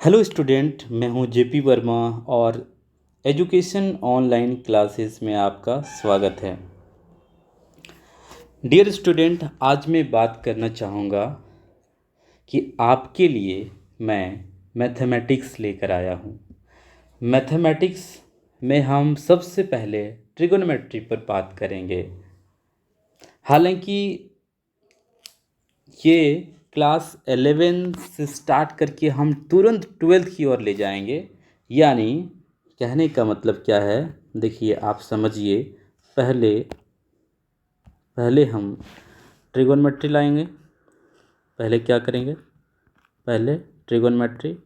Hello student, मैं हूं JP Verma और एजुकेशन ऑनलाइन क्लासेस में आपका स्वागत है। डियर स्टूडेंट, आज मैं बात करना चाहूँगा कि आपके लिए मैं मैथमेटिक्स लेकर आया हूँ। मैथमेटिक्स में हम सबसे पहले ट्रिगोनोमेट्री पर बात करेंगे। हालांकि ये क्लास 11 से स्टार्ट करके हम तुरंत 12th की ओर ले जाएंगे। यानी कहने का मतलब क्या है, देखिए आप समझिए। पहले पहले हम ट्रिगोनोमेट्री लाएंगे। पहले क्या करेंगे? पहले ट्रिगोनोमेट्री,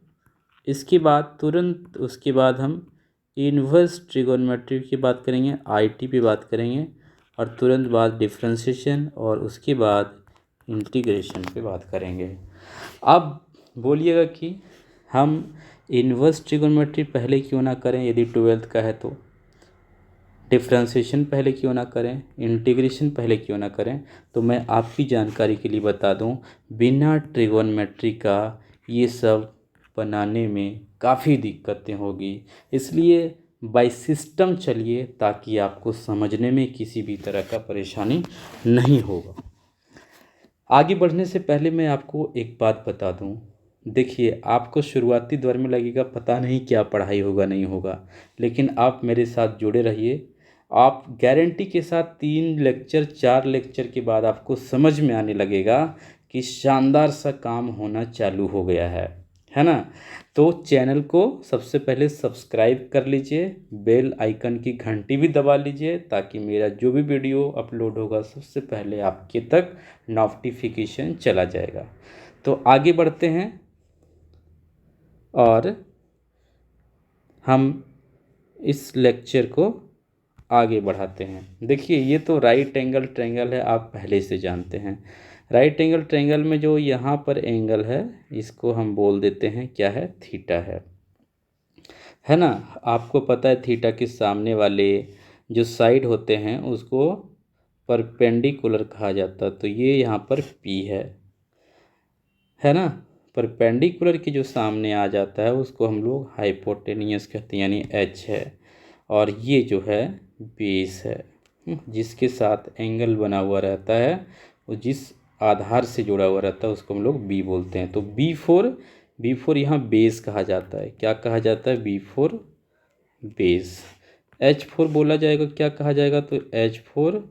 इसके बाद तुरंत उसके बाद हम इन्वर्स ट्रिगोनोमेट्री की बात करेंगे, आईटी पे बात करेंगे, और तुरंत बाद डिफरेंशिएशन, और उसके बाद इंटीग्रेशन पे बात करेंगे। अब बोलिएगा कि हम इन्वर्स ट्रिगोनोमेट्री पहले क्यों ना करें, यदि 12th का है तो डिफरेंशिएशन पहले क्यों ना करें, इंटीग्रेशन पहले क्यों ना करें। तो मैं आपकी जानकारी के लिए बता दूं, बिना ट्रिगोनोमेट्री का ये सब बनाने में काफ़ी दिक्कतें होगी। इसलिए बाय सिस्टम चलिए, ताकि आपको समझने में किसी भी तरह का परेशानी नहीं होगा। आगे बढ़ने से पहले मैं आपको एक बात बता दूं। देखिए, आपको शुरुआती दौर में लगेगा पता नहीं क्या पढ़ाई होगा नहीं होगा, लेकिन आप मेरे साथ जुड़े रहिए। आप गारंटी के साथ 3 लेक्चर 4 लेक्चर के बाद आपको समझ में आने लगेगा कि शानदार सा काम होना चालू हो गया है ना। तो चैनल को सबसे पहले सब्सक्राइब कर लीजिए, बेल आइकन की घंटी भी दबा लीजिए, ताकि मेरा जो भी वीडियो अपलोड होगा सबसे पहले आपके तक नोटिफिकेशन चला जाएगा। तो आगे बढ़ते हैं और हम इस लेक्चर को आगे बढ़ाते हैं। देखिए, ये तो राइट एंगल ट्रायंगल है, आप पहले से जानते हैं। राइट एंगल ट्रायंगल में जो यहाँ पर एंगल है, इसको हम बोल देते हैं क्या है, थीटा है ना। आपको पता है थीटा के सामने वाले जो साइड होते हैं उसको परपेंडिकुलर कहा जाता है। तो ये यहाँ पर पी है ना। परपेंडिकुलर के जो सामने आ जाता है उसको हम लोग हाइपोटेनियस कहते हैं, यानी एच है। और ये जो है बेस है, जिसके साथ एंगल बना हुआ रहता है, वो जिस आधार से जुड़ा हुआ रहता है उसको हम लोग बी बोलते हैं। तो बी फोर यहाँ बेस कहा जाता है। क्या कहा जाता है? B4 base. H4 बोला जाएगा, क्या कहा जाएगा? तो H4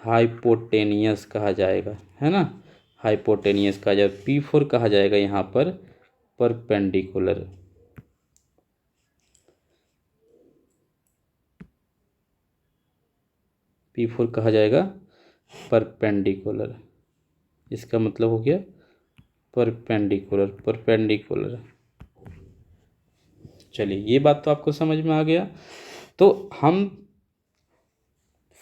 हाइपोटेनियस कहा जाएगा, है ना। हाइपोटेनियस कहा जाएगा। P4 कहा जाएगा यहाँ पर परपेंडिकुलर। P4 कहा जाएगा परपेंडिकुलर। इसका मतलब हो गया परपेंडिकुलर। चलिए, ये बात तो आपको समझ में आ गया। तो हम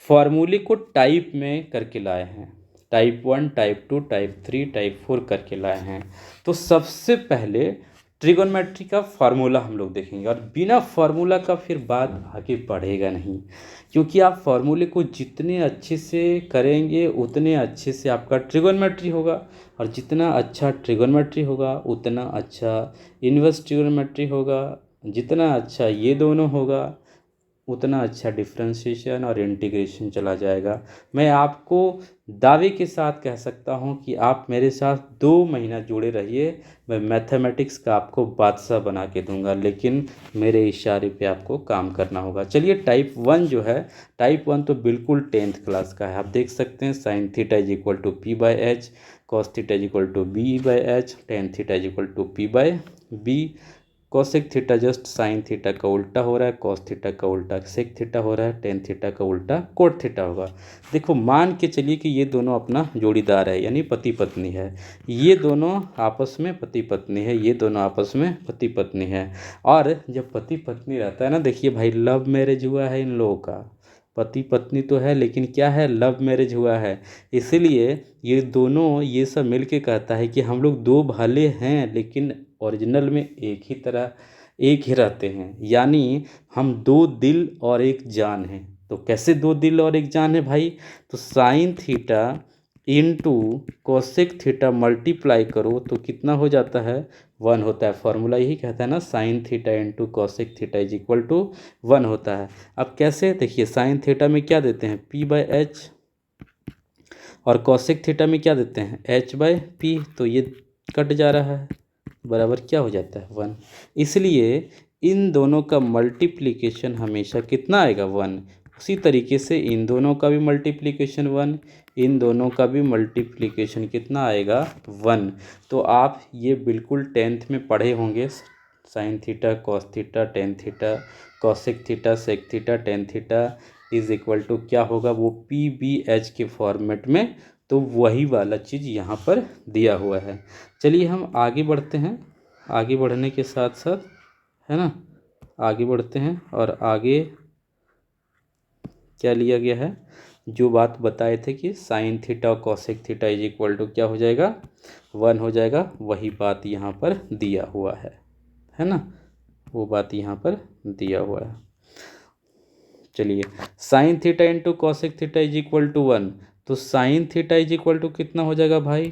फार्मूले को टाइप में करके लाए हैं, टाइप 1, टाइप 2, टाइप 3, टाइप 4 करके लाए हैं। तो सबसे पहले ट्रिगोनोमेट्री का फार्मूला हम लोग देखेंगे, और बिना फार्मूला का फिर बात आगे बढ़ेगा नहीं। क्योंकि आप फार्मूले को जितने अच्छे से करेंगे उतने अच्छे से आपका ट्रिगोनोमेट्री होगा, और जितना अच्छा ट्रिगोनोमेट्री होगा उतना अच्छा इन्वर्स ट्रिगोनोमेट्री होगा, जितना अच्छा ये दोनों होगा उतना अच्छा डिफरेंशिएशन और इंटीग्रेशन चला जाएगा। मैं आपको दावे के साथ कह सकता हूं कि आप मेरे साथ 2 महीना जुड़े रहिए, मैं मैथमेटिक्स का आपको बादशाह बना के दूंगा, लेकिन मेरे इशारे पे आपको काम करना होगा। चलिए, टाइप 1 जो है, टाइप 1 तो बिल्कुल 10th क्लास का है। आप देख सकते हैं sine theta is equal to P by H, cos theta is equal to B by H, tan theta is equal to P by B. Cosec theta just sine theta का उल्टा हो रहा है, कॉस थीटा का उल्टा sec theta हो रहा है, टेन थीटा का उल्टा कोट थीटा होगा। देखो, मान के चलिए कि ये दोनों अपना जोड़ीदार है, यानी पति पत्नी है। ये दोनों आपस में पति पत्नी है, ये दोनों आपस में पति पत्नी है। और जब पति पत्नी रहता है ना, देखिए भाई, लव मैरिज हुआ है इन लोगों का। पति पत्नी तो है, लेकिन क्या है, लव मैरिज हुआ है। इसलिए ये दोनों ये सब मिल के कहता है कि हम लोग दो भाले हैं, लेकिन ओरिजिनल में एक ही रहते हैं। यानी हम दो दिल और एक जान हैं। तो कैसे दो दिल और एक जान है भाई? तो sine theta into cosec theta multiply करो तो कितना हो जाता है, 1 होता है। फॉर्मूला यही कहता है ना, sine theta into cosec theta is equal to 1 होता है। अब कैसे, देखिए साइन थीटा में क्या देते हैं, p/h, और कोसेक थीटा में क्या देते हैं, h/p, तो ये कट जा रहा है, बराबर क्या हो जाता है, 1। इसलिए इन दोनों का मल्टीप्लिकेशन हमेशा कितना आएगा, 1। उसी तरीके से इन दोनों का भी मल्टीप्लिकेशन 1, इन दोनों का भी मल्टीप्लिकेशन कितना आएगा, 1। तो आप ये बिल्कुल 10th में पढ़े होंगे, sine theta cos theta tan theta cosec theta sec theta tan theta is equal to क्या होगा, वो p/b/h के फॉर्मेट में। तो वही वाला चीज़ यहाँ पर दिया हुआ है। चलिए हम आगे बढ़ते हैं, आगे बढ़ने के साथ साथ, है ना, आगे बढ़ते हैं और आगे क्या लिया गया है, जो बात बताए थे कि साइन थीटा और cosec theta is equal to क्या हो जाएगा, 1 हो जाएगा, वही बात यहाँ पर दिया हुआ है ना, वो बात यहाँ पर दिया हुआ है। चलिए sine theta into cosec theta is equal to 1, तो sine theta is equal to कितना हो जाएगा भाई,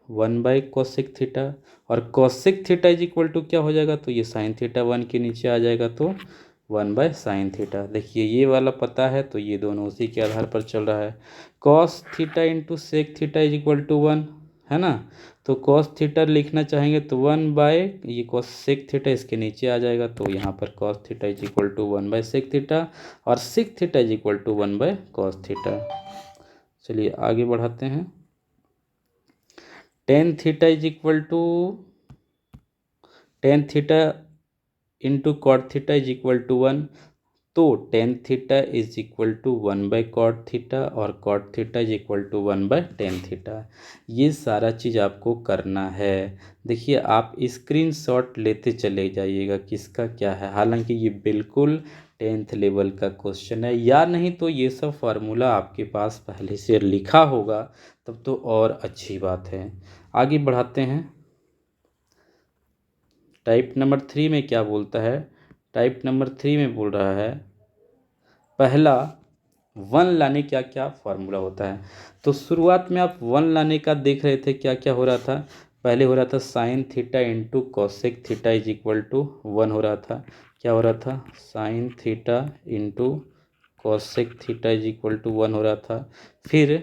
1/कोसेक थीटा, और cosec theta is equal to क्या हो जाएगा, तो ये साइन थीटा 1 के नीचे आ जाएगा, तो 1/साइन थीटा। देखिए ये वाला पता है तो ये दोनों उसी के आधार पर चल रहा है। Cos theta into sec theta is equal to 1, है ना, तो कॉस थीटा लिखना चाहेंगे तो 1/ ये कॉस सेक थीटा इसके नीचे आ जाएगा, तो यहाँ पर cos theta is equal to 1/सेक थीटा, और sec theta is equal to 1/कॉस थीटा। चलिए आगे बढ़ाते हैं। Tan theta is equal to tan theta into cot theta is equal to 1, तो tan theta is equal to 1/कॉट थीटा, और cot theta is equal to 1/टेन थीटा। ये सारा चीज़ आपको करना है। देखिए आप स्क्रीनशॉट लेते चले जाइएगा किसका क्या है, हालांकि ये बिल्कुल 10th लेवल का क्वेश्चन है, या नहीं तो ये सब फार्मूला आपके पास पहले से लिखा होगा, तब तो और अच्छी बात है। आगे बढ़ाते हैं। टाइप नंबर 3 में क्या बोलता है, टाइप नंबर 3 में बोल रहा है पहला 1 लाने क्या क्या फार्मूला होता है। तो शुरुआत में आप 1 लाने का देख रहे थे, क्या क्या हो रहा था, पहले हो रहा था sine theta into cosec theta is equal to 1 हो रहा था। क्या हो रहा था, sine theta into cosec theta is equal to 1 हो रहा था। फिर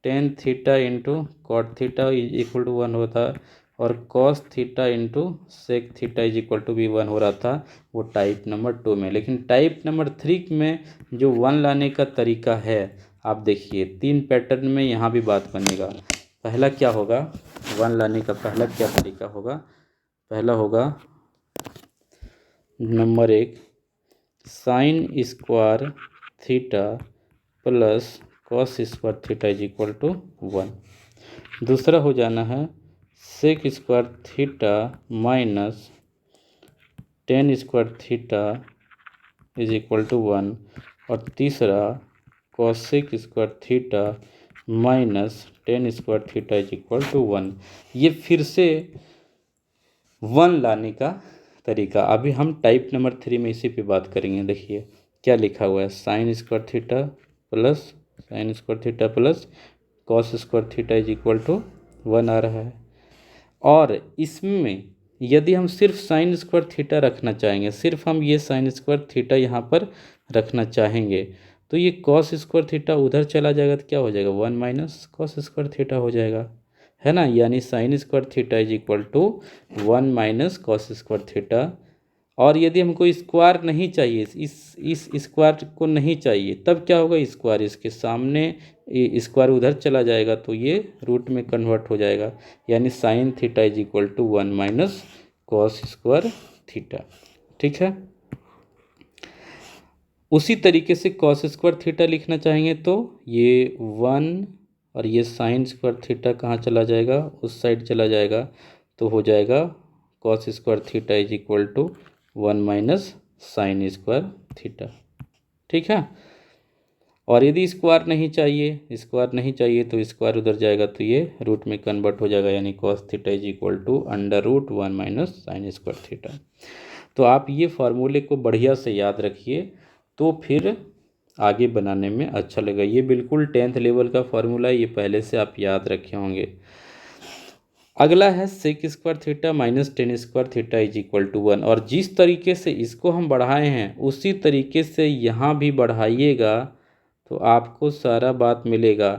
tan theta into cot theta is equal to 1 होता, और cos theta into sec theta is equal to भी 1 हो रहा था, वो टाइप नंबर 2 में। लेकिन टाइप नंबर 3 में जो 1 लाने का तरीका है, आप देखिए 3 पैटर्न में यहाँ भी बात बनेगा। पहला क्या होगा, 1 लाने का पहला क्या तरीका होगा, पहला होगा number 1 sine square theta plus cos square theta is equal to 1। दूसरा हो जाना है sec square theta minus tan square theta is equal to 1, और तीसरा cosec square theta minus tan square theta is equal to 1। ये फिर से 1 लाने का तरीका। अभी हम टाइप नंबर 3 में इसी पे बात करेंगे। देखिए क्या लिखा हुआ है, sine square theta plus cos square theta is equal to 1 आ रहा है। और इसमें यदि हम सिर्फ साइन स्क्वायर थीटा रखना चाहेंगे, सिर्फ हम ये साइन स्क्वायर थीटा यहाँ पर रखना चाहेंगे, तो ये कॉस स्क्वायर थीटा उधर चला जाएगा, तो क्या हो जाएगा, 1 - cos स्क्वायर थीटा हो जाएगा, है ना। यानी sine square theta is equal to 1 - cos square theta. और यदि हमको स्क्वायर नहीं चाहिए, इस स्क्वायर को नहीं चाहिए, तब क्या होगा, स्क्वायर इसके सामने, स्क्वायर उधर चला जाएगा, तो ये रूट में कन्वर्ट हो जाएगा। यानी sine theta is equal to 1 - cos square theta. ठीक है। उसी तरीके से कॉस स्क्वायर थीटा लिखना चाहेंगे तो ये 1 और ये साइन स्क्वायर थीटा कहाँ चला जाएगा, उस साइड चला जाएगा, तो हो जाएगा cos square theta is equal to 1 - sine square theta. ठीक है। और यदि स्क्वायर नहीं चाहिए तो स्क्वायर उधर जाएगा, तो ये रूट में कन्वर्ट हो जाएगा, यानी cos theta is equal to √1 - sine square theta. तो आप ये फार्मूले को बढ़िया से याद रखिए, तो फिर आगे बनाने में अच्छा लगा। ये बिल्कुल 10th लेवल का फॉर्मूला है, ये पहले से आप याद रखे होंगे। अगला है sec square theta minus tan square theta is equal to 1। और जिस तरीके से इसको हम बढ़ाए हैं उसी तरीके से यहाँ भी बढ़ाइएगा तो आपको सारा बात मिलेगा।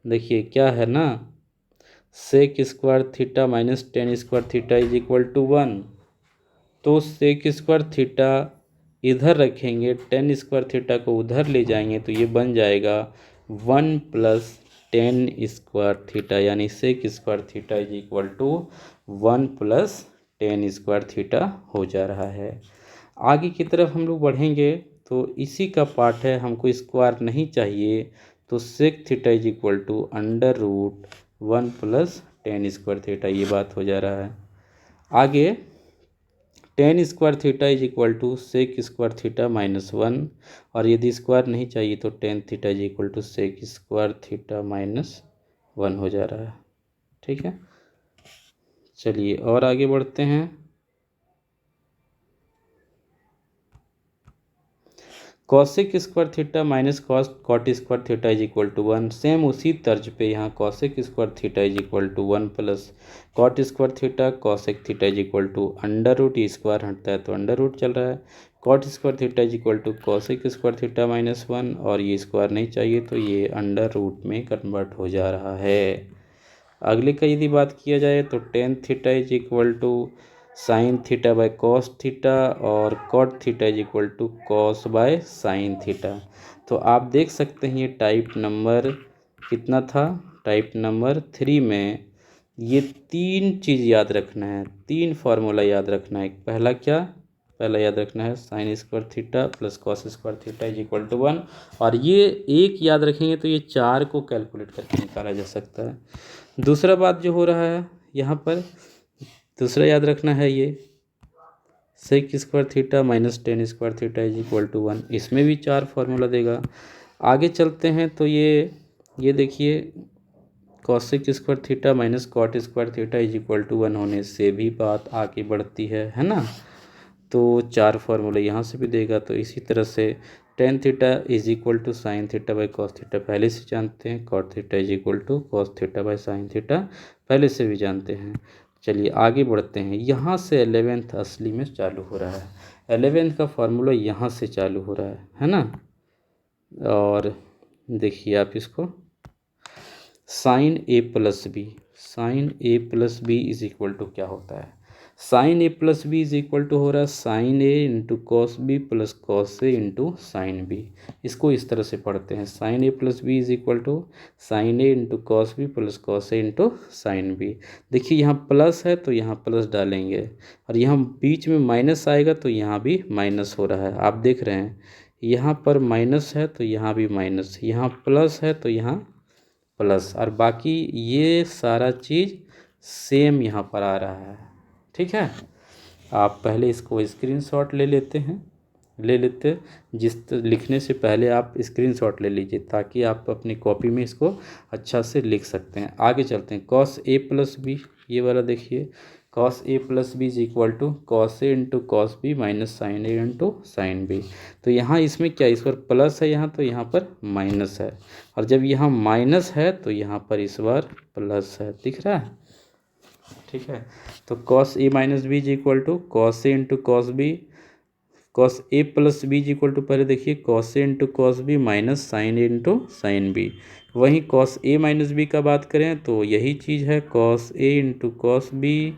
देखिए क्या है ना, sec square theta minus tan square theta is equal to 1। तो सेक स्क्वायर थीटा इधर रखेंगे, टेन स्क्वायर थीटा को उधर ले जाएंगे तो ये बन जाएगा 1 प्लस टेन स्क्वायर थीटा, यानी sec square theta is equal to 1 plus tan square theta हो जा रहा है। आगे की तरफ हम लोग बढ़ेंगे तो इसी का पार्ट है, हमको स्क्वायर नहीं चाहिए, तो sec theta is equal to under root 1 plus tan square theta, ये बात हो जा रहा है। आगे tan square theta is equal to sec square theta minus 1, और यदि स्क्वायर नहीं चाहिए तो tan theta is equal to sec square theta minus 1 हो जा रहा है। ठीक है, चलिए और आगे बढ़ते हैं। Cosec square theta minus cot square theta is equal to 1। Same उसी तर्ज पे यहाँ cosec square theta is equal to 1 plus cot square theta cosec theta is equal to under root, ये स्क्वायर हटता है तो अंडर रूट चल रहा है। Cot square theta is equal to cosec square theta minus 1, और ये स्क्वायर नहीं चाहिए तो ये अंडर रूट में कन्वर्ट हो जा रहा है। अगले का यदि बात किया जाए तो tan theta is equal to sine theta by cos theta, और cot theta is equal to cos by sine theta. तो आप देख सकते हैं ये टाइप नंबर कितना था, टाइप नंबर 3 में ये तीन चीज़ याद रखना है, तीन फार्मूला याद रखना है। पहला क्या, पहला याद रखना है sine square theta plus cos square theta is equal to 1, और ये एक याद रखेंगे तो ये चार को कैलकुलेट करके निकाला जा सकता है। दूसरा बात जो हो रहा है यहाँ पर, दूसरा याद रखना है ये sec square theta minus tan square theta is equal to 1, इसमें भी चार फार्मूला देगा। आगे चलते हैं तो ये देखिए cosec square theta minus cot square theta is equal to 1 होने से भी बात आगे बढ़ती है ना। तो चार फार्मूला यहाँ से भी देगा। तो इसी तरह से tan theta is equal to sine theta by cos theta पहले से जानते हैं, cot theta is equal to cos theta by sine theta पहले से भी जानते हैं। चलिए आगे बढ़ते हैं। यहाँ से 11th असली में चालू हो रहा है, 11th का फार्मूला यहाँ से चालू हो रहा है ना। और देखिए आप इसको sine A plus B, sine A plus B is equal to क्या होता है, sine A plus B is equal to हो रहा है sine A into cos B plus cos A into sine B. इसको इस तरह से पढ़ते हैं, sine A plus B is equal to sine A into cos B plus cos A into sine B. देखिए यहाँ प्लस है तो यहाँ प्लस डालेंगे, और यहाँ बीच में माइनस आएगा तो यहाँ भी माइनस हो रहा है। आप देख रहे हैं यहाँ पर माइनस है तो यहाँ भी माइनस, यहाँ प्लस है तो यहाँ प्लस, और बाकी ये सारा चीज़ सेम यहाँ पर आ रहा है। ठीक है, आप पहले इसको स्क्रीनशॉट ले लेते हैं, लिखने से पहले आप स्क्रीनशॉट ले लीजिए ताकि आप अपनी कॉपी में इसको अच्छा से लिख सकते हैं। आगे चलते हैं, कॉस ए प्लस बी, ये वाला देखिए cos A plus B is equal to cos A into cos B minus sine A into sine B. तो यहाँ इसमें क्या, इस बार प्लस है यहाँ तो यहाँ पर माइनस है, और जब यहाँ माइनस है तो यहाँ पर इस बार प्लस है, दिख रहा है। ठीक है, तो cos A minus B is equal to cos A into cos B, cos A plus B is equal to पहले देखिए cos A into cos B minus sine A into sine B. वहीं कॉस ए माइनस बी का बात करें तो यही चीज़ है cos A into cos B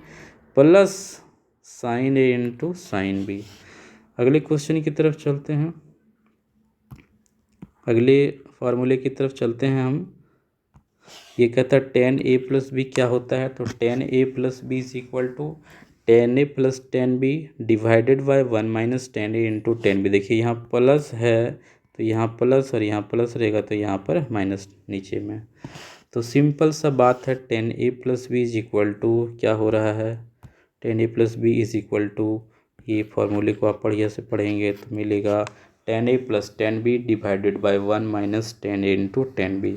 plus sine A into sine B. अगले क्वेश्चन की तरफ चलते हैं, अगले फार्मूले की तरफ चलते हैं हम। ये कहता है टेन ए प्लस बी क्या होता है, तो tan A plus B is equal to tan A plus tan B divided by 1 minus tan A into tan B. देखिए यहाँ प्लस है तो यहाँ प्लस और यहाँ प्लस रहेगा तो यहाँ पर माइनस नीचे में। तो सिंपल सा बात है, tan A plus B is equal to क्या हो रहा है, tan A plus B is equal to, ये फॉर्मूले को आप बढ़िया से पढ़ेंगे तो मिलेगा tan A plus tan B divided by 1 minus tan A into tan B.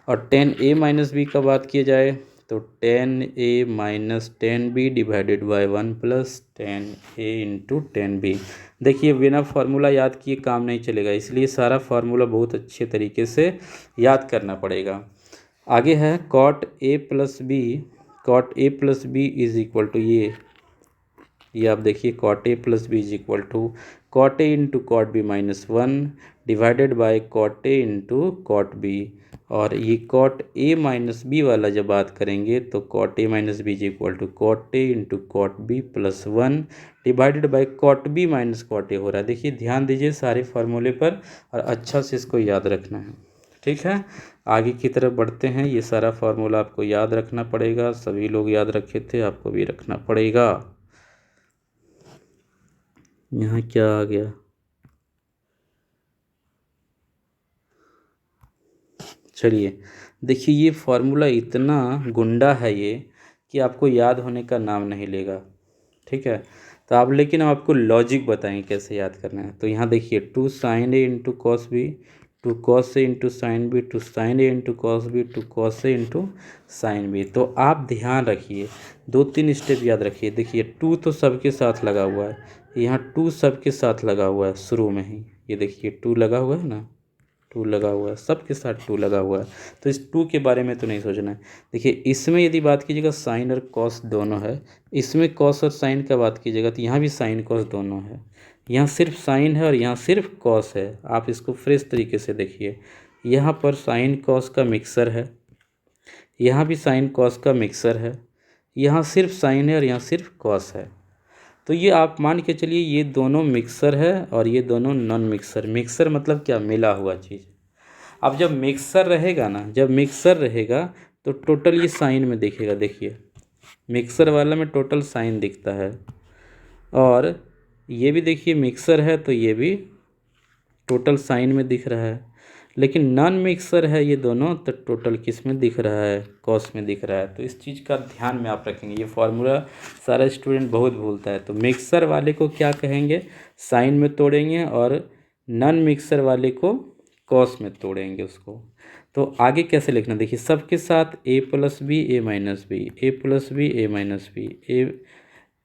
और टेन ए माइनस बी का बात किया जाए तो 10a minus 10b divided by 1 plus 10a into 10b। देखिए बिना फार्मूला याद किए काम नहीं चलेगा, इसलिए सारा फार्मूला बहुत अच्छे तरीके से याद करना पड़ेगा। आगे है cot a plus B, cot a plus B is equal to ये आप देखिए cot A plus B is equal to cot A into cot B minus 1 divided by cot A into cot B. और ये cot A minus B वाला जब बात करेंगे तो cot A minus B is equal to cot A into cot B plus 1 divided by cot B minus cot A हो रहा है। देखिए ध्यान दीजिए सारे फार्मूले पर और अच्छा से इसको याद रखना है। ठीक है, आगे की तरफ बढ़ते हैं। ये सारा फार्मूला आपको याद रखना पड़ेगा, सभी लोग याद रखे थे, आपको भी रखना पड़ेगा। यहाँ क्या आ गया, चलिए देखिए ये फार्मूला इतना गुंडा है ये कि आपको याद होने का नाम नहीं लेगा। ठीक है, तो आप लेकिन हम आपको लॉजिक बताएंगे कैसे याद करना है। तो यहाँ देखिए 2 sin a into cos B, 2 cos a into sine B, 2 sin a into cos B, 2 cos a into sine B. तो आप ध्यान रखिए, 2-3 स्टेप याद रखिए। देखिए 2 तो सबके साथ लगा हुआ है, यहाँ 2 सबके साथ लगा हुआ है शुरू में ही, ये देखिए 2 लगा हुआ है ना, 2 लगा हुआ है, सबके साथ 2 लगा हुआ है। तो इस 2 के बारे में तो नहीं सोचना है। देखिए इसमें यदि बात कीजिएगा साइन और कॉस दोनों है, इसमें कॉस और साइन का बात कीजिएगा तो यहाँ भी साइन कॉस दोनों है। यहाँ सिर्फ साइन है और यहाँ सिर्फ कॉस है। आप इसको फ्रेश तरीके से देखिए, यहाँ पर साइन कॉस का मिक्सर है, यहाँ भी साइन कॉस का मिक्सर है, यहाँ सिर्फ साइन है और यहाँ सिर्फ कॉस है। तो ये आप मान के चलिए ये दोनों मिक्सर है और ये दोनों नॉन मिक्सर। मिक्सर मतलब क्या, मिला हुआ चीज़। अब जब मिक्सर रहेगा ना, जब मिक्सर रहेगा तो टोटल ये साइन में दिखेगा। देखिए मिक्सर वाला में टोटल साइन दिखता है, और ये भी देखिए मिक्सर है तो ये भी टोटल साइन में दिख रहा है। लेकिन नॉन मिक्सर है ये दोनों तो टोटल किस में दिख रहा है, कॉस में दिख रहा है। तो इस चीज़ का ध्यान में आप रखेंगे, ये फार्मूला सारा स्टूडेंट बहुत भूलता है। तो मिक्सर वाले को क्या कहेंगे, साइन में तोड़ेंगे, और नॉन मिक्सर वाले को कॉस में तोड़ेंगे उसको। तो आगे कैसे लिखना, देखिए सबके साथ a plus B A minus B, A plus B A minus B, A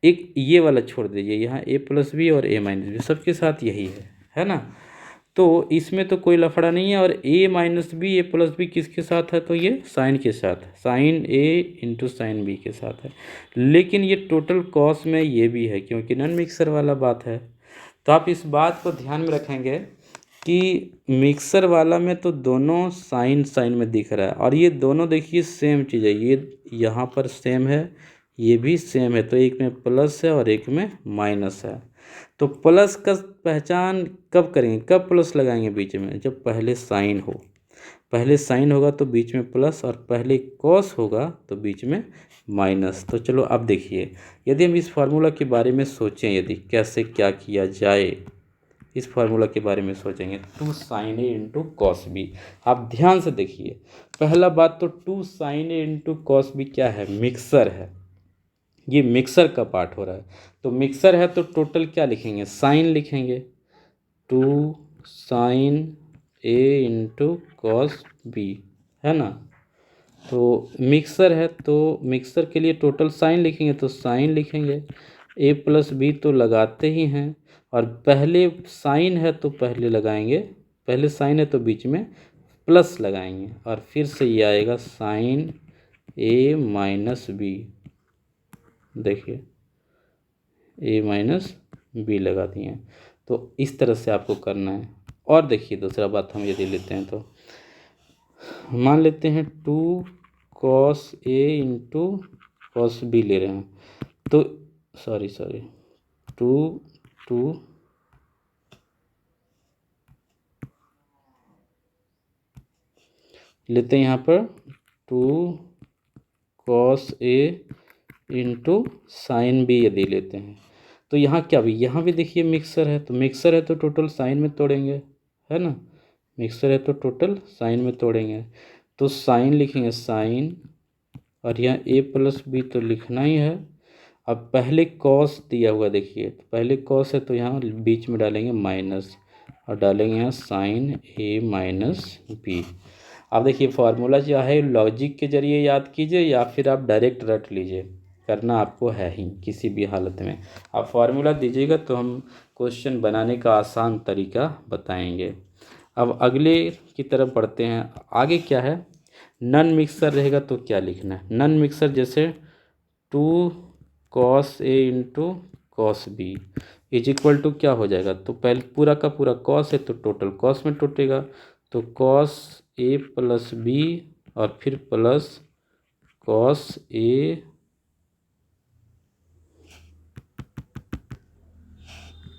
एक ये वाला छोड़ दीजिए, यहाँ a प्लस बी और a माइनस बी सबके साथ यही है ना। तो इसमें तो कोई लफड़ा नहीं है। और a minus B A plus B किसके साथ है, तो ये साइन के साथ है, sine a into sine B के साथ है। लेकिन ये टोटल कॉस में ये भी है क्योंकि नॉन मिक्सर वाला बात है। तो आप इस बात को ध्यान में रखेंगे कि मिक्सर वाला में तो दोनों साइन साइन में दिख रहा है, और ये दोनों देखिए सेम चीज़ है, ये यहाँ पर सेम है, ये भी सेम है। तो एक में प्लस है और एक में माइनस है। तो प्लस का पहचान कब करेंगे, कब प्लस लगाएंगे बीच में, जब पहले साइन हो। पहले साइन होगा तो बीच में प्लस, और पहले कॉस होगा तो बीच में माइनस। तो चलो अब देखिए, यदि हम इस फार्मूला के बारे में सोचें, यदि कैसे क्या किया जाए, इस फार्मूला के बारे में सोचेंगे 2 sin a into cos B. आप ध्यान से देखिए, पहला बात तो 2 sin a into cos B क्या है, मिक्सर है, ये मिक्सर का पार्ट हो रहा है। तो मिक्सर है तो टोटल क्या लिखेंगे, साइन लिखेंगे, 2 sin a into cos B, है ना। तो मिक्सर है तो मिक्सर के लिए टोटल साइन लिखेंगे, तो साइन लिखेंगे, a प्लस बी तो लगाते ही हैं, और पहले साइन है तो पहले लगाएंगे, पहले साइन है तो बीच में प्लस लगाएंगे, और फिर से ये आएगा साइन a माइनस बी। देखिए a माइनस बी लगा दिए। तो इस तरह से आपको करना है। और देखिए दूसरा बात हम यदि लेते हैं तो मान लेते हैं 2 cos a into cos B ले रहे हैं, तो सॉरी 2 लेते हैं यहाँ पर 2 cos a into sine B यदि लेते हैं, तो यहाँ क्या भी, यहाँ भी देखिए मिक्सर है, तो मिक्सर है तो टोटल साइन में तोड़ेंगे, है ना। मिक्सर है तो टोटल साइन में तोड़ेंगे, तो साइन लिखेंगे साइन, और यहाँ a प्लस बी तो लिखना ही है। अब पहले कॉस दिया हुआ देखिए, तो पहले कॉस है तो यहाँ बीच में डालेंगे माइनस, और डालेंगे यहाँ साइन a माइनस बी। अब देखिए फार्मूला जो है लॉजिक के ज़रिए याद कीजिए या फिर आप डायरेक्ट रट लीजिए, करना आपको है ही किसी भी हालत में। आप फार्मूला दीजिएगा तो हम क्वेश्चन बनाने का आसान तरीका बताएंगे। अब अगले की तरफ बढ़ते हैं। आगे क्या है, नन मिक्सर रहेगा तो क्या लिखना है। नन मिक्सर जैसे 2 cos A × cos B is equal to क्या हो जाएगा, तो पहले पूरा का पूरा कॉस है तो टोटल कॉस में टूटेगा, तो cos A + B और फिर plus cos A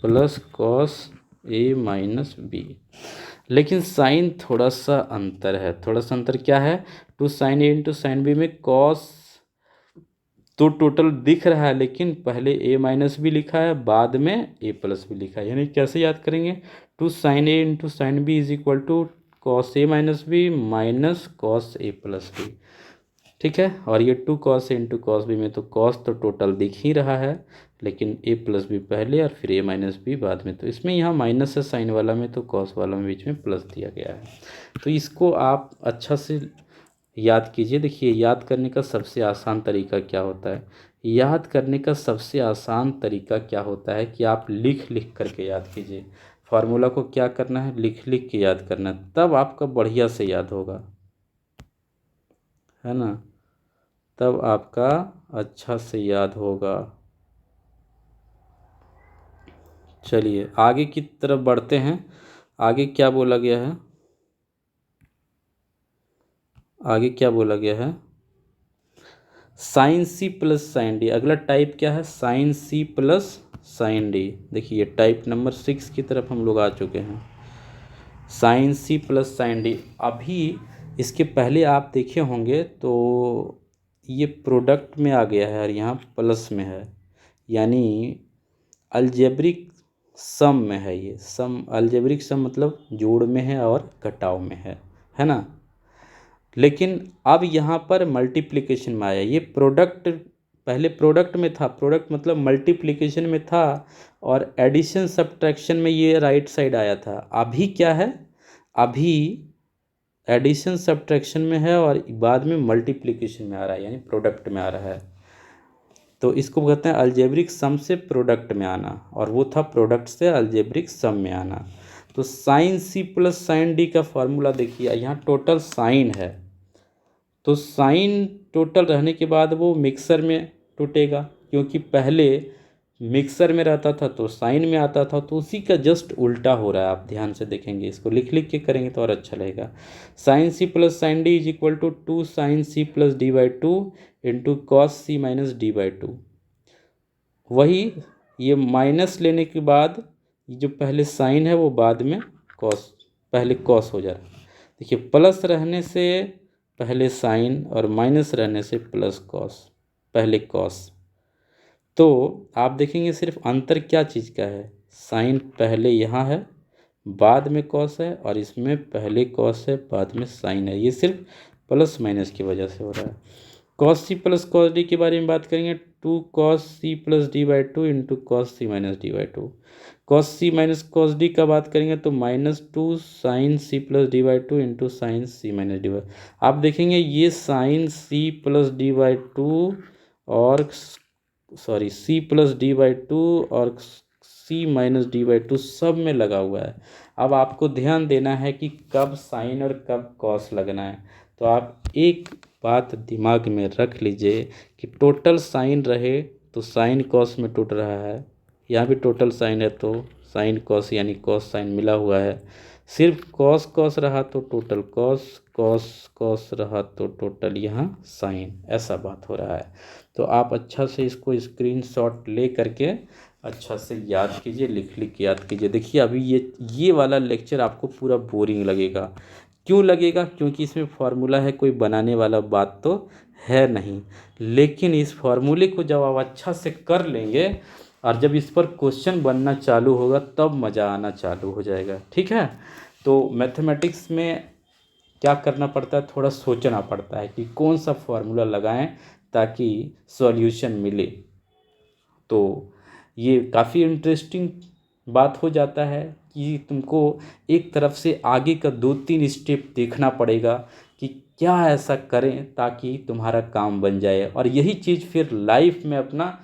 plus cos A - B। लेकिन साइन थोड़ा सा अंतर है, थोड़ा सा अंतर क्या है, 2 sin A × sin B में cos तो टोटल दिख रहा है लेकिन पहले A - B लिखा है बाद में A + B लिखा है, यानी कैसे याद करेंगे, 2 sin A × sin B is equal to cos A - B minus cos A + B। ठीक है, और ये 2 cos A × cos B में तो cos तो टोटल दिख ही रहा है लेकिन A + B पहले और फिर A - B बाद में, तो इसमें यहाँ माइनस है साइन वाला में तो cos वाला में बीच में प्लस दिया गया है। तो इसको आप अच्छा से याद कीजिए। देखिए याद करने का सबसे आसान तरीका क्या होता है, याद करने का सबसे आसान तरीका क्या होता है कि आप लिख लिख करके याद कीजिए। फार्मूला को क्या करना है, लिख लिख के याद करना है, तब आपका बढ़िया से याद होगा, है ना, तब आपका अच्छा से याद होगा। चलिए आगे की तरफ बढ़ते हैं। आगे क्या बोला गया है, आगे क्या बोला गया है, साइन C + sin D। अगला टाइप क्या है, साइन C + sin D। देखिए टाइप नंबर 6 की तरफ हम लोग आ चुके हैं, साइन C + sin D। अभी इसके पहले आप देखे होंगे तो ये प्रोडक्ट में आ गया है और यहाँ प्लस में है, यानी अलजेब्रिक सम में है। ये सम अलजेब्रिक सम मतलब जोड़ में है और घटाव में है ना। लेकिन अब यहाँ पर मल्टीप्लिकेशन में आया, ये प्रोडक्ट पहले प्रोडक्ट में था, प्रोडक्ट मतलब मल्टीप्लिकेशन में था और एडिशन सब्ट्रैक्शन में ये राइट साइड आया था। अभी क्या है, अभी एडिशन सब्ट्रैक्शन में है और बाद में मल्टीप्लिकेशन में आ रहा है, यानी प्रोडक्ट में आ रहा है। तो इसको कहते हैं अलजेब्रिक सम से प्रोडक्ट में आना, और वो था प्रोडक्ट से अलजेब्रिक सम में आना। तो साइन C + sin D का फॉर्मूला देखिए, यहाँ टोटल साइन है तो साइन टोटल रहने के बाद वो मिक्सर में टूटेगा, क्योंकि पहले मिक्सर में रहता था तो साइन में आता था, तो उसी का जस्ट उल्टा हो रहा है। आप ध्यान से देखेंगे, इसको लिख लिख के करेंगे तो और अच्छा लगेगा। Sine C + sin D is equal to 2 sin C + D/2 into cos C - D/2। वही ये माइनस लेने के बाद जो पहले साइन है वो बाद में कॉस, पहले कॉस हो जा रहा है। देखिए प्लस रहने से पहले साइन और माइनस रहने से प्लस कॉस, पहले कॉस। तो आप देखेंगे सिर्फ अंतर क्या चीज़ का है, साइन पहले यहाँ है बाद में कॉस है और इसमें पहले कॉस है बाद में साइन है, ये सिर्फ प्लस माइनस की वजह से हो रहा है। cos C + cos D के बारे में बात करेंगे, 2 cos C + D/2 into cos C - D/2। cos C - cos D का बात करेंगे तो -2 sin C + D/2 into sin C - D/2। आप देखेंगे ये sin C + D/2 और सॉरी C + D/2 और C - D/2 सब में लगा हुआ है। अब आपको ध्यान देना है कि कब साइन और कब कॉस लगना है। तो आप एक बात दिमाग में रख लीजिए कि टोटल साइन रहे तो साइन कॉस में टूट रहा है, यहाँ भी टोटल साइन है तो साइन कॉस यानी कॉस साइन मिला हुआ है। सिर्फ कॉस कॉस रहा तो टोटल कॉस, कॉस कॉस रहा तो टोटल यहाँ साइन, ऐसा बात हो रहा है। तो आप अच्छा से इसको स्क्रीनशॉट ले करके अच्छा से याद कीजिए, लिख लिख के याद कीजिए। देखिए अभी ये वाला लेक्चर आपको पूरा बोरिंग लगेगा, क्यों लगेगा, क्योंकि इसमें फार्मूला है, कोई बनाने वाला बात तो है नहीं। लेकिन इस फार्मूले को जब आप अच्छा से कर लेंगे और जब इस पर क्वेश्चन बनना चालू होगा तब मज़ा आना चालू हो जाएगा। ठीक है, तो मैथमेटिक्स में क्या करना पड़ता है, थोड़ा सोचना पड़ता है कि कौन सा फार्मूला लगाएं ताकि सॉल्यूशन मिले। तो ये काफ़ी इंटरेस्टिंग बात हो जाता है कि तुमको एक तरफ से आगे का 2-3 स्टेप देखना पड़ेगा कि क्या ऐसा करें ताकि तुम्हारा काम बन जाए, और यही चीज़ फिर लाइफ में अपना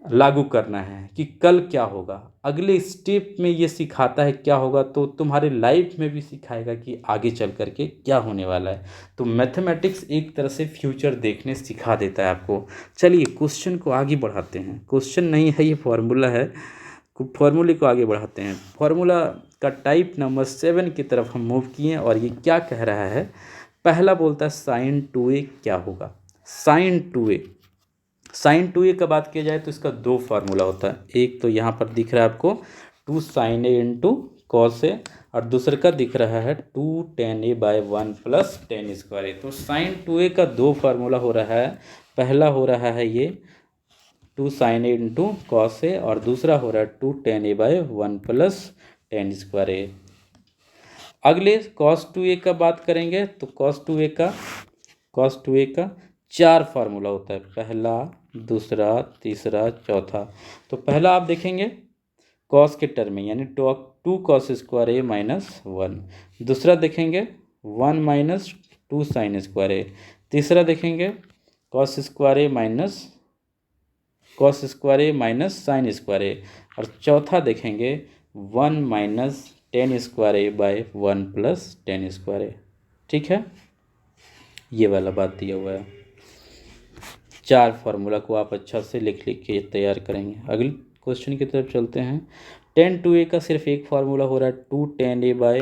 लागू करना है कि कल क्या होगा, अगले स्टेप में ये सिखाता है क्या होगा, तो तुम्हारे लाइफ में भी सिखाएगा कि आगे चल कर के क्या होने वाला है। तो मैथमेटिक्स एक तरह से फ्यूचर देखने सिखा देता है आपको। चलिए क्वेश्चन को आगे बढ़ाते हैं, क्वेश्चन नहीं है ये फॉर्मूला है, फॉर्मूले को आगे बढ़ाते हैं। फॉर्मूला का टाइप नंबर 7 की तरफ हम मूव किए और ये क्या कह रहा है। पहला बोलता है साइन 2a क्या होगा। साइन 2a का बात किया जाए तो इसका दो फार्मूला होता है। एक तो यहाँ पर दिख रहा है आपको 2 sin a into cos A, और दूसरे का दिख रहा है 2 tan a by 1 plus tan square A. तो साइन 2a का दो फार्मूला हो रहा है। पहला हो रहा है ये 2 sin a into cos A, और दूसरा हो रहा है 2 tan a by 1 plus tan square A. अगले cos 2a का बात करेंगे तो cos 2a का चार फार्मूला होता है, पहला, दूसरा, तीसरा, चौथा। तो पहला आप देखेंगे कॉस के टर्म में, यानी 2 cos स्क्वायर ए माइनस 1। दूसरा देखेंगे 1 माइनस 2 साइन स्क्वायर ए। तीसरा देखेंगे cos square A minus sign square A. और चौथा देखेंगे 1 माइनस टेन स्क्वायर ए बाय 1 प्लस टेन स्क्वायर ए। ठीक है, ये वाला बात दिया हुआ है। चार फार्मूला को आप अच्छा से लिख के तैयार करेंगे। अगले क्वेश्चन की तरफ चलते हैं। tan 2a का सिर्फ एक फार्मूला हो रहा है 2 tan a by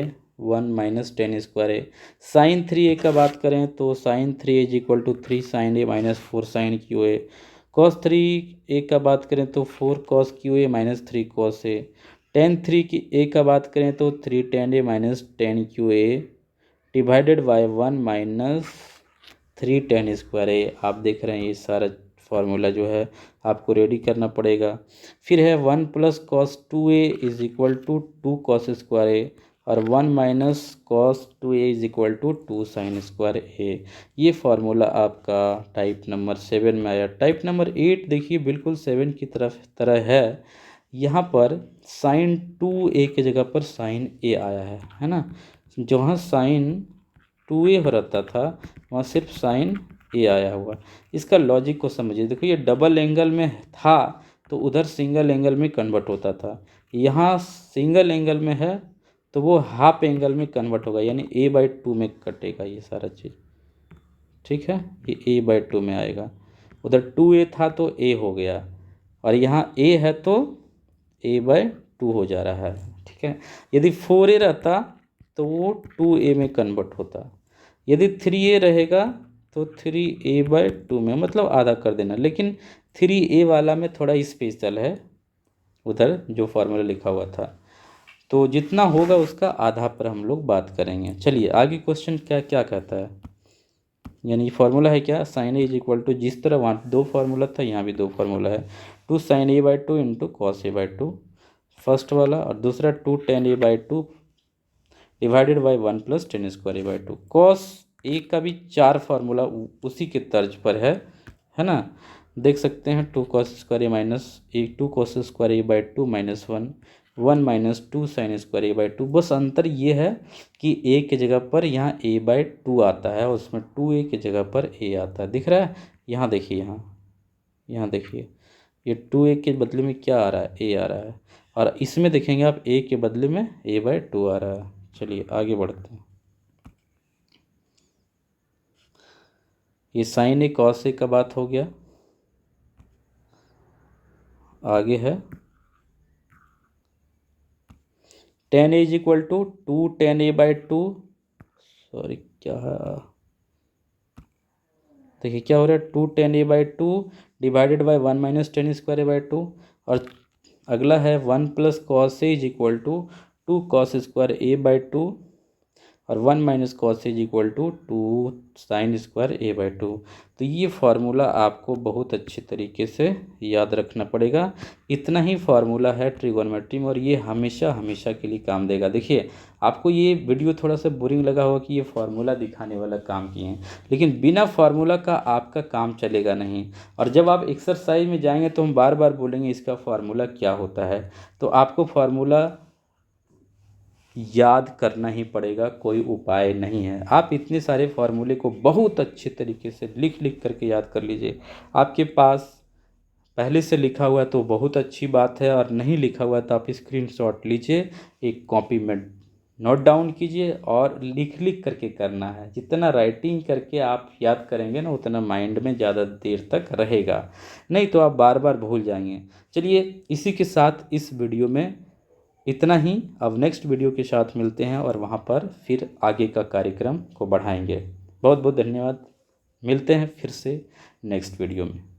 1 minus tan square A. Sine 3a का बात करें तो sine 3a is equal to 3 sine A minus 4 sine cube A. Cos 3a का बात करें तो 4 cos cube A minus 3 cos A. tan 3a का बात करें तो 3 tan a minus tan cube A divided by 1 minus 3 tan square A. आप देख रहे हैं ये सारा फार्मूला जो है आपको रेडी करना पड़ेगा। फिर है 1 plus cos 2a is equal to 2 cos square A, और 1 minus cos 2a is equal to 2 sine square A. ये फार्मूला आपका टाइप नंबर 7 में आया। टाइप नंबर 8 देखिए बिल्कुल 7 की तरह है। यहाँ पर साइन 2a की जगह पर साइन a आया है ना। जहाँ साइन 2a हो रहता था वहाँ सिर्फ साइन ए आया हुआ। इसका लॉजिक को समझिए। देखो ये डबल एंगल में था तो उधर सिंगल एंगल में कन्वर्ट होता था, यहाँ सिंगल एंगल में है तो वो हाफ एंगल में कन्वर्ट होगा, यानी a/2 में कटेगा ये सारा चीज़। ठीक है, ये a/2 में आएगा। उधर 2a था तो a हो गया, और यहाँ a है तो a/2 हो जा रहा है। ठीक है, यदि 4a रहता तो वो 2a में कन्वर्ट होता। यदि 3a रहेगा तो 3a/2 में, मतलब आधा कर देना। लेकिन 3a वाला में थोड़ा स्पेशल है, उधर जो फार्मूला लिखा हुआ था, तो जितना होगा उसका आधा पर हम लोग बात करेंगे। चलिए आगे क्वेश्चन क्या क्या कहता है। यानी फार्मूला है क्या, sine A is equal to, जिस तरह वहाँ दो फार्मूला था यहाँ भी दो फार्मूला है, 2 sin a/2 into cos a/2 first वाला, और दूसरा 2 tan a/2 divided by 1 plus tan square a/2। Cos A का भी चार फार्मूला उसी के तर्ज पर है ना। देख सकते हैं 2 cos square A minus 2 cos square a/2 minus 1 minus 2 sine square a/2। बस अंतर ये है कि a की जगह पर यहाँ a/2 आता है, और उसमें 2a की जगह पर a आता है। दिख रहा है, यहाँ देखिए, यहाँ देखिए, ये 2a के बदले में क्या आ रहा है, a आ रहा है, और इसमें देखेंगे आप a के बदले में a/2 आ रहा है। चलिए आगे बढ़ते हैं। ये साइन ए कॉस ए का बात हो गया। आगे है tan a is equal to 2 tan a/2, sorry क्या है, देखिए क्या हो रहा है, 2 tan a/2 divided by 1 minus tan square a/2, और अगला है 1 plus cos A is equal to 2 cos square a/2 और 1 minus cos is equal to 2 sine square A by 2। तो ये फार्मूला आपको बहुत अच्छे तरीके से याद रखना पड़ेगा। इतना ही फार्मूला है ट्रिगोनोमेट्री में और ये हमेशा हमेशा के लिए काम देगा। देखिए आपको ये वीडियो थोड़ा सा बोरिंग लगा होगा कि ये फार्मूला दिखाने वाला काम किए हैं, लेकिन बिना फार्मूला का आपका काम चलेगा नहीं। और जब आप एक्सरसाइज में जाएंगे तो हम बार बार बोलेंगे इसका फार्मूला क्या होता है, तो आपको फार्मूला याद करना ही पड़ेगा, कोई उपाय नहीं है। आप इतने सारे फार्मूले को बहुत अच्छे तरीके से लिख लिख करके याद कर लीजिए। आपके पास पहले से लिखा हुआ है तो बहुत अच्छी बात है, और नहीं लिखा हुआ तो आप स्क्रीनशॉट लीजिए, एक कॉपी में नोट डाउन कीजिए और लिख लिख करके करना है। जितना राइटिंग करके आप याद करेंगे ना उतना माइंड में ज़्यादा देर तक रहेगा, नहीं तो आप बार बार भूल जाएंगे। चलिए इसी के साथ इस वीडियो में इतना ही। अब नेक्स्ट वीडियो के साथ मिलते हैं और वहाँ पर फिर आगे का कार्यक्रम को बढ़ाएंगे। बहुत बहुत धन्यवाद। मिलते हैं फिर से नेक्स्ट वीडियो में।